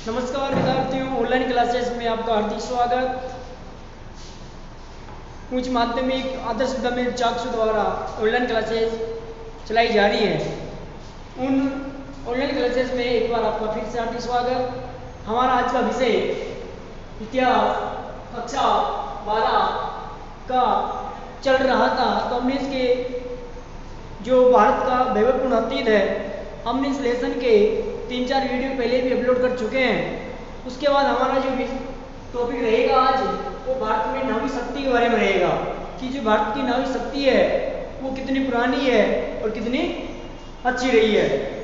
नमस्कार विद्यार्थियों, online classes में आपका हार्दिक स्वागत। उच्च माध्यमिक आदर्श विद्यालय चाकसू द्वारा ऑनलाइन क्लासेस चलाई जा रही है। उन ऑनलाइन क्लासेस में एक बार आपका फिर से हार्दिक स्वागत। हमारा आज का विषय इतिहास कक्षा 12 का चल रहा था, तो हमने इसके जो भारत का वैभवपूर्ण अतीत है, हमने इस लेसन के 3-4 वीडियो पहले भी अपलोड कर चुके हैं। उसके बाद हमारा जो टॉपिक रहेगा आज, वो भारत में नावी शक्ति के बारे में रहेगा कि जो भारत की नावी शक्ति है वो कितनी पुरानी है और कितनी अच्छी रही है।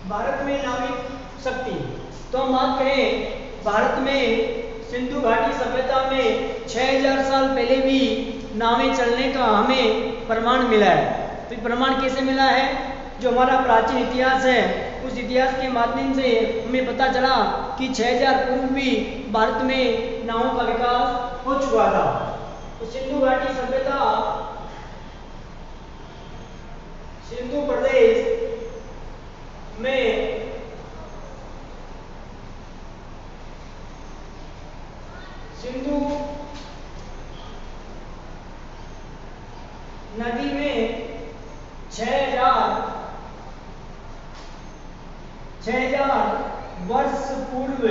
भारत में नाविक शक्ति, तो हम बात करें भारत में सिंधु घाटी सभ्यता में 6000 साल पहले भी नावें चलने का हमें प्रमाण मिला है। तो ये प्रमाण कैसे मिला है? जो हमारा प्राचीन इतिहास है, उस इतिहास के माध्यम से हमें पता चला कि 6000 पूर्व भी भारत में नावों का विकास हो चुका था। तो सिंधु घाटी सभ्यता सिंधु प्रदेश में सिंधु नदी में 6000 वर्ष पूर्व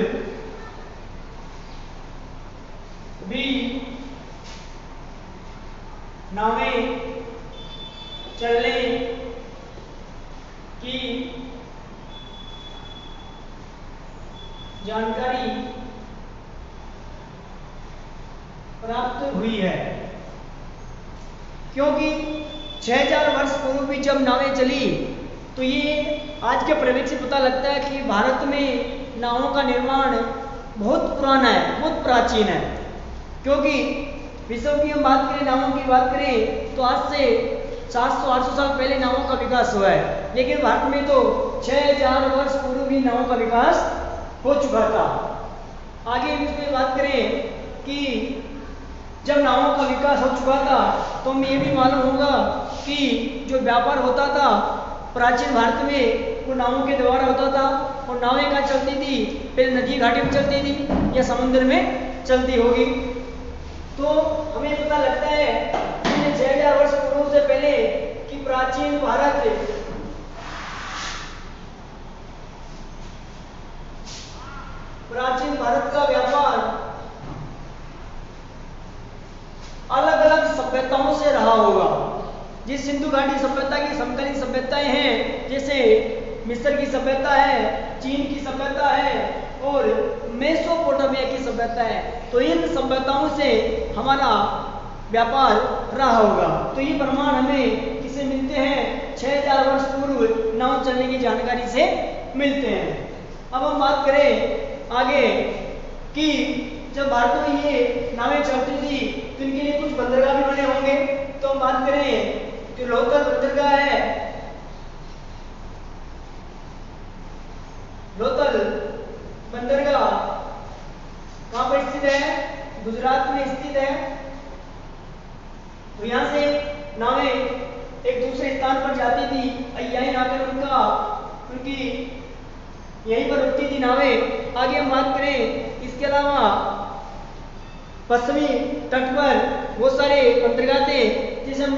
भी नावें चलने की जानकारी प्राप्त हुई है। क्योंकि 6000 वर्ष पूर्व भी जब नावें चली, तो ये आज के प्रवेश से पता लगता है कि भारत में नावों का निर्माण बहुत पुराना है, बहुत प्राचीन है। क्योंकि विश्व की हम बात करें, नावों की बात करें, तो आज से 700-800 साल पहले नावों का विकास हुआ है, लेकिन भारत में तो 6000 वर्ष पूर्व भी नावों का विकास हो चुका था। आगे इसमें बात करें कि जब नावों का विकास हो चुका था, तो हमें ये भी मालूम होगा कि जो व्यापार होता था प्राचीन भारत में, वो नावों के द्वारा होता था। और नावें कहाँ चलती थी? पहले नदी घाटी में चलती थी या समुद्र में चलती होगी। तो हमें पता लगता है कि 6000 वर्ष पूर्व से पहले कि प्राचीन भारत का व्यापार अलग अलग सभ्यताओं से रहा होगा। जिस सिंधु घाटी सभ्यता की समकालीन सभ्यताएं हैं, जैसे मिस्र की सभ्यता है, चीन की सभ्यता है और मेसोपोटामिया की सभ्यता है, तो इन सभ्यताओं से हमारा व्यापार रहा होगा। तो ये प्रमाण हमें किसे मिलते हैं? 6000 वर्ष पूर्व नाव चलने की जानकारी से मिलते हैं। अब हम बात करें आगे कि जब भारत में ये नावें चलती थी, तो इनके लिए कुछ बंदरगाह भी बने होंगे। तो हम बात करें जो लोथल बंदरगाह है, लोथल बंदरगाह कहाँ पर स्थित है? गुजरात में स्थित है। तो यहाँ से नावें एक दूसरे स्थान पर जाती थी, यहीं आकर उनकी यहीं पर रुकती थी नावें। आगे हम बात करें, इसके अलावा पश्चिमी तट पर बहुत सारे बंदरगाह थे। जैसे हम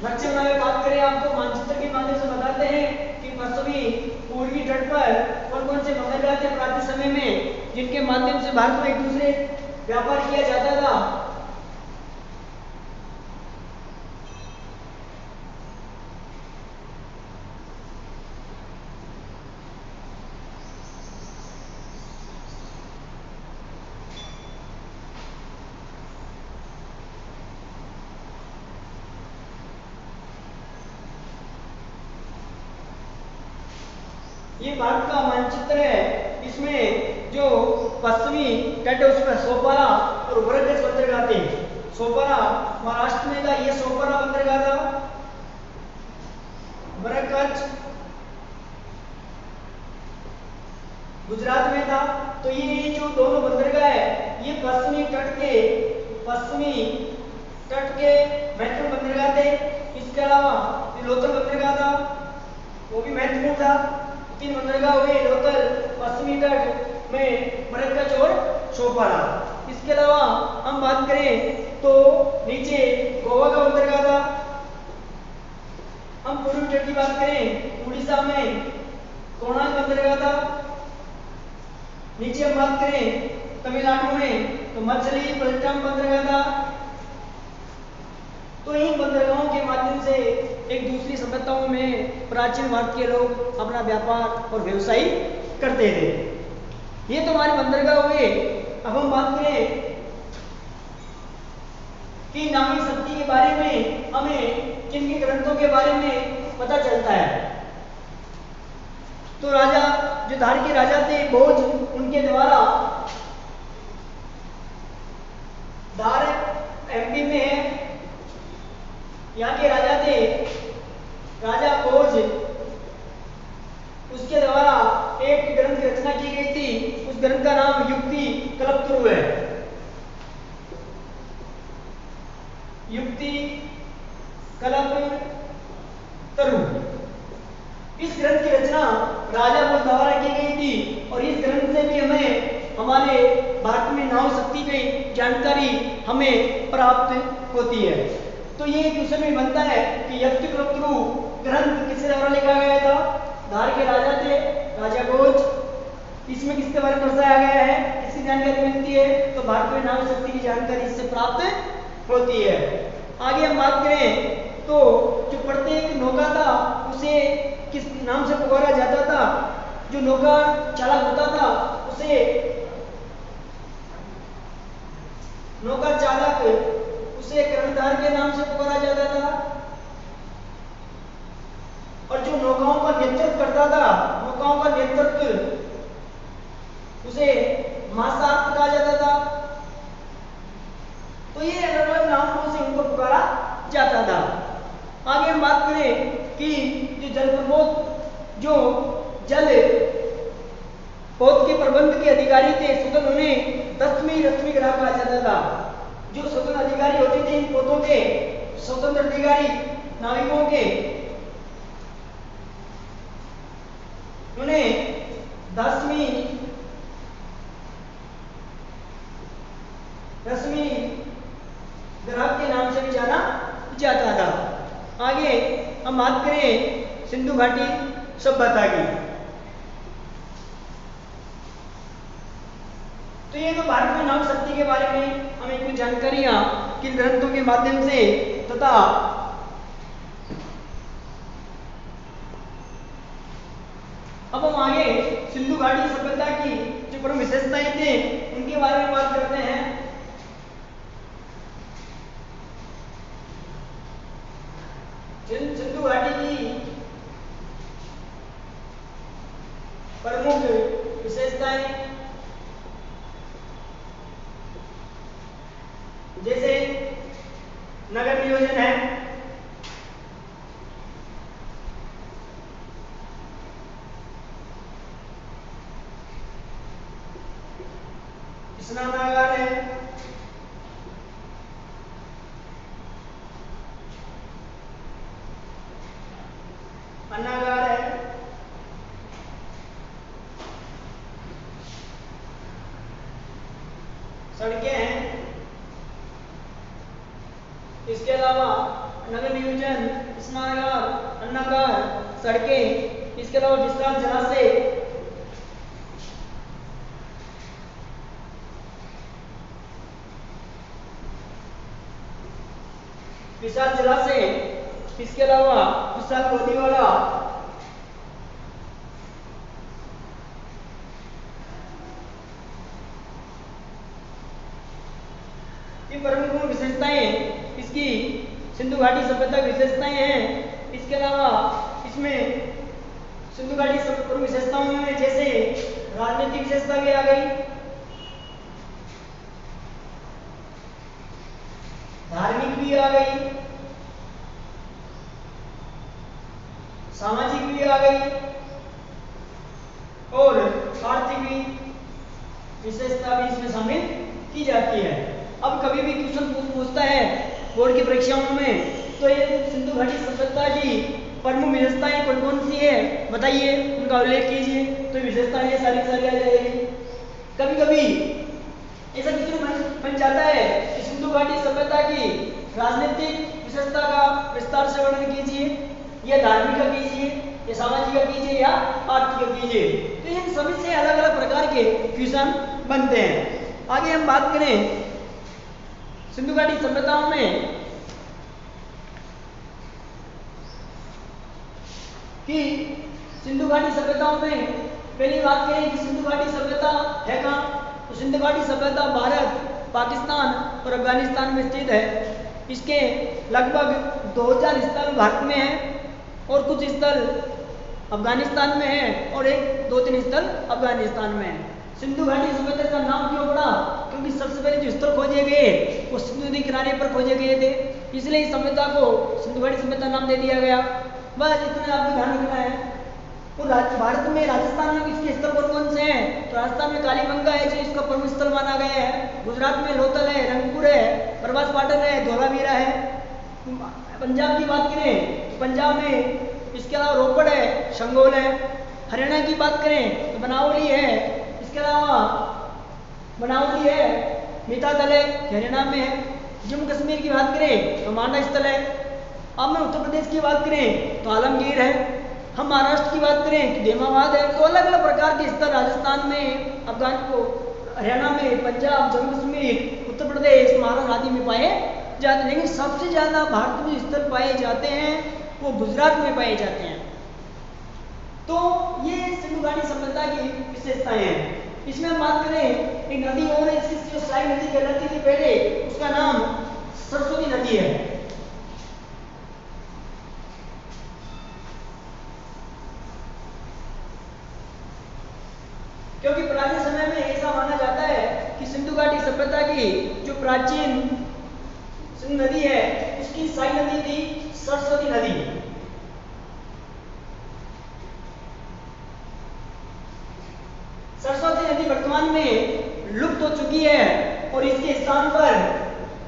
नक्शे में बात करें, आपको मानचित्र के माध्यम से बताते हैं कि पश्चिमी पूर्वी तट पर कौन कौन से बंदरगाह थे प्राचीन समय में, जिनके माध्यम से भारत में एक दूसरे व्यापार किया जाता था। ये भारत का मानचित्र है। इसमें जो पश्चिमी तट है उसमें सोपारा और वरगज बंदरगाह थे। सोपारा महाराष्ट्र में था, ये सोपारा बंदरगाह था। वरगज दोनों बंदरगाह है ये पश्चिमी तट के महत्वपूर्ण बंदरगाह थे। इसके अलावा लोथल बंदरगाह था, वो भी महत्वपूर्ण था। 3 बंदरगाह हुए लोथल, पश्चिमी तट में मरकज और छोपारा। इसके अलावा हम बात करें तो नीचे गोवा का बंदरगाह था। हम पूर्वी तट की बात करें उड़ीसा में कोणार्क बंदरगाह था। नीचे हम बात करें तमिलनाडु में तो मछलीपट्टनम बंदरगाह था। तो इन बंदरगाहों के माध्यम से एक दूसरी सभ्यताओं में प्राचीन भारत के लोग अपना व्यापार और व्यवसाय करते थे। ये तो हमारे बंदरगाह हुए। अब हम बात करें कि नामी शक्ति के बारे में हमें किन किन ग्रंथों के बारे में पता चलता है। तो राजा जो धार के राजा थे भोज, उनके द्वारा धार एमपी में है, यहाँ के राजा थे राजा भोज, उसके द्वारा एक ग्रंथ की रचना की गई थी। उस ग्रंथ का नाम युक्ति कल्पतरु है। युक्ति कल्पतरु इस ग्रंथ की रचना राजा भोज द्वारा की गई थी। और इस ग्रंथ से भी हमें हमारे भारत में नाव शक्ति की जानकारी हमें प्राप्त होती है। तो ये क्वेश्चन में बनता है कि युक्ति कल्पतरु ग्रंथ किसके द्वारा लिखा गया था? धार के राजा थे राजा भोज। इसमें किसके बारे में दर्शाया गया है, किसकी जानकारी मिलती है? तो भारत में नाव शक्ति की जानकारी इससे प्राप्त होती है। आगे हम बात करें तो जो प्रत्येक नौका था उसे किस नाम से पुकारा जाता था? जो नौका चालक होता था उसे नौका चालक उसे कर्णधार के नाम से पुकारा जाता था। और जो नौकाओं का नेतृत्व करता था, नौकाओं का नेतृत्व उसे महासारथ कहा जाता था। तो ये अलग अलग नामों से उनको पुकारा जाता था। आगे हम बात करें कि जो जल प्रबोध जो जल पोत के प्रबंध के अधिकारी थे स्वतंत्र, उन्हें 10वीं रश्मि ग्राह कहा जाता था। जो स्वतंत्र अधिकारी होते थे इन पोतों के, स्वतंत्र अधिकारी नाविकों के, उन्हें 10वीं रश्मि ग्राहक के नाम से भी जाना जाता था। आगे हम बात करें सिंधु घाटी सभ्यता की। तो ये तो भारत में नाव शक्ति के बारे में हमें कुछ जानकारियां किन ग्रंथों के माध्यम से तथा अब हम आगे सिंधु घाटी सभ्यता की जो प्रमुख विशेषताएं थे उनके बारे में बात करते हैं। सिंधु घाटी की प्रमुख विशेषताएं जैसे नगर नियोजन है, स्नानागार है, अन्नागार है, सड़कें हैं। इसके अलावा नगर नियोजन, स्नानागार, अन्नागार, सड़कें, इसके अलावा विशाल जलाशय, विशाल जलाशय, इसके अलावा विशाल गोदीवाला, ये प्रमुख विशेषताएं इसकी सिंधु घाटी सभ्यता की विशेषताएं हैं। इसके अलावा इसमें सिंधु घाटी प्रमुख विशेषताओं में जैसे राजनीतिक विशेषता भी आ गई, धार्मिक भी आ गई, सामाजिक भी आ गई और आर्थिक भी विशेषता भी इसमें शामिल की जाती है। अब कभी भी क्वेश्चन पूछता है बोर्ड की परीक्षाओं में, तो ये सिंधु घाटी सभ्यता की प्रमुख विशेषताएं कौन कौन सी है बताइए, उनका उल्लेख कीजिए। तो विशेषताएं ये सारी आ जाएगी। कभी कभी ऐसा क्वेश्चन बन जाता है कि सिंधु घाटी सभ्यता की राजनीतिक विशेषता का विस्तार से वर्णन कीजिए, या धार्मिक का कीजिए, या सामाजिक का कीजिए, या आर्थिक का कीजिए। तो इन सभी से अलग अलग प्रकार के क्वेश्चन बनते हैं। आगे हम बात करें सिंधु घाटी सभ्यताओं में कि सिंधु घाटी सभ्यताओं में पहली बात करें कि सिंधु घाटी सभ्यता है कहाँ, तो सिंधु घाटी सभ्यता भारत, पाकिस्तान और अफगानिस्तान में स्थित है। इसके लगभग 2000 स्थल भारत में हैं और कुछ स्थल अफगानिस्तान में हैं और 1-2-3 स्थल अफगानिस्तान में हैं। सिंधु घाटी सभ्यता का नाम क्यों पड़ा, क्योंकि सबसे पहले जो स्थल खोजे गए वो सिंधु नदी किनारे पर खोजे गए थे, इसलिए इस सभ्यता को सिंधु घाटी सभ्यता नाम दे दिया गया। बस इतना आपको ध्यान रखना है। तो भारत में राजस्थान में इसके स्थल कौन कौन से हैं, तो राजस्थान में कालीबंगा है जो इसका प्रमुख स्थल माना गया है। गुजरात में लोथल है, रंगपुर है, प्रभास पाटन है, धोलावीरा है। पंजाब की बात करें, पंजाब में इसके अलावा रोपड़ है, शंगोल है। हरियाणा की बात करें तो बनावली है, इसके अलावा बनावली है, मीतादल है, हरियाणा में है। जम्मू कश्मीर की बात करें तो मांडा स्थल है। अब मैं उत्तर प्रदेश की बात करें तो आलमगीर है। हम महाराष्ट्र की बात करें तो देमाबाद है। तो अलग अलग प्रकार के स्थल राजस्थान में, हरियाणा में, पंजाब, जम्मू कश्मीर, उत्तर प्रदेश, महाराष्ट्र आदि में पाए जाते हैं। लेकिन सबसे ज्यादा भारत में स्थल पाए जाते हैं वो गुजरात में पाए जाते हैं। तो ये सिंधु घाटी सभ्यता की विशेषताएं हैं। इसमें हम बात करें एक नदी और है, जो साई नदी कहलाती थी पहले, उसका नाम सरस्वती नदी है। क्योंकि प्राचीन समय में ऐसा माना जाता है कि सिंधु घाटी सभ्यता की जो प्राचीन सिंधु नदी है उसकी साई नदी थी सरस्वती नदी। सरस्वती नदी वर्तमान में लुप्त हो चुकी है और इसके स्थान पर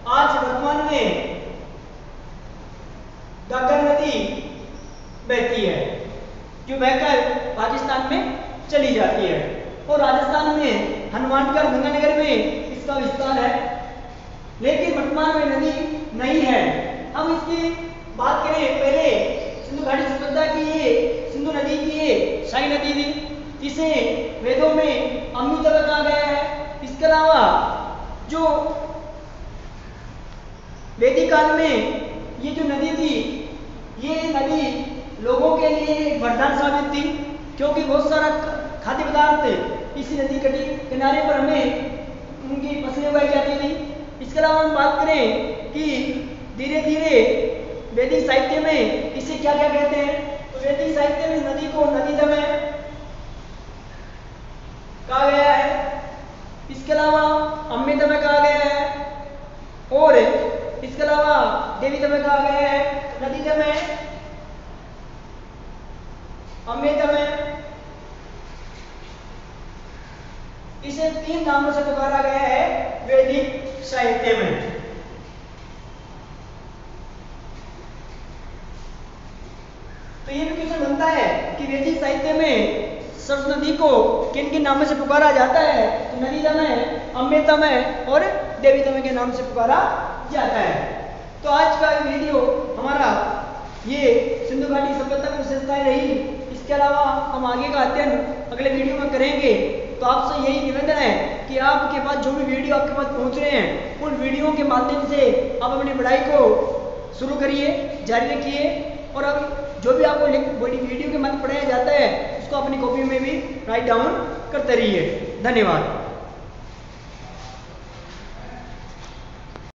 आज वर्तमान में घग्गर नदी बहती है, जो बहकर पाकिस्तान में चली जाती है। और राजस्थान में हनुमानगढ़, गंगानगर में इसका विस्तार है, लेकिन वर्तमान में नदी नहीं है। हम इसकी बात करें, पहले सिंधु घाटी सभ्यता की ये सिंधु नदी की ये साई नदी थी। इसे वेदों में अमृतत्व कहा गया है। इसके अलावा जो वैदिक काल में ये जो नदी थी, ये नदी लोगों के लिए एक वरदान साबित थी, क्योंकि बहुत सारा खाद्य पदार्थ इसी नदी के किनारे पर हमें उनकी फसलें उगाई जाती थी। इसके अलावा हम बात करें कि धीरे धीरे वैदिक साहित्य में इसे क्या क्या कहते हैं, तो वैदिक साहित्य में नदी को नदीदमय कहा गया है। इसके अलावा अम्बेदमय कहा गया है और इसके अलावा देवीदमय कहा गया है। नदीदमय, अम्बेदमय, इसे 3 नामों से पुकारा गया है वैदिक साहित्य में। तो ये भी क्वेश्चन बनता है कि वैदिक साहित्य में सरस्वती नदी को किन किन नामों से पुकारा जाता है, तो नदीदमय, अम्बेदमय और देवीदमय के नाम से पुकारा जाता है। तो आज का वीडियो हमारा ये सिंधु घाटी सभ्यता की विशेषताएं रही। इसके अलावा हम आगे का अध्ययन अगले वीडियो में करेंगे। तो आपसे यही निवेदन है कि आपके पास जो भी वीडियो आपके पास पहुंच रहे हैं, उन वीडियो के माध्यम से आप अपनी पढ़ाई को शुरू करिए, जारी रखिए। और अब जो भी आपको वीडियो के माध्यम पढ़ाया जाता है उसको अपनी कॉपी में भी राइट डाउन करते रहिए। धन्यवाद।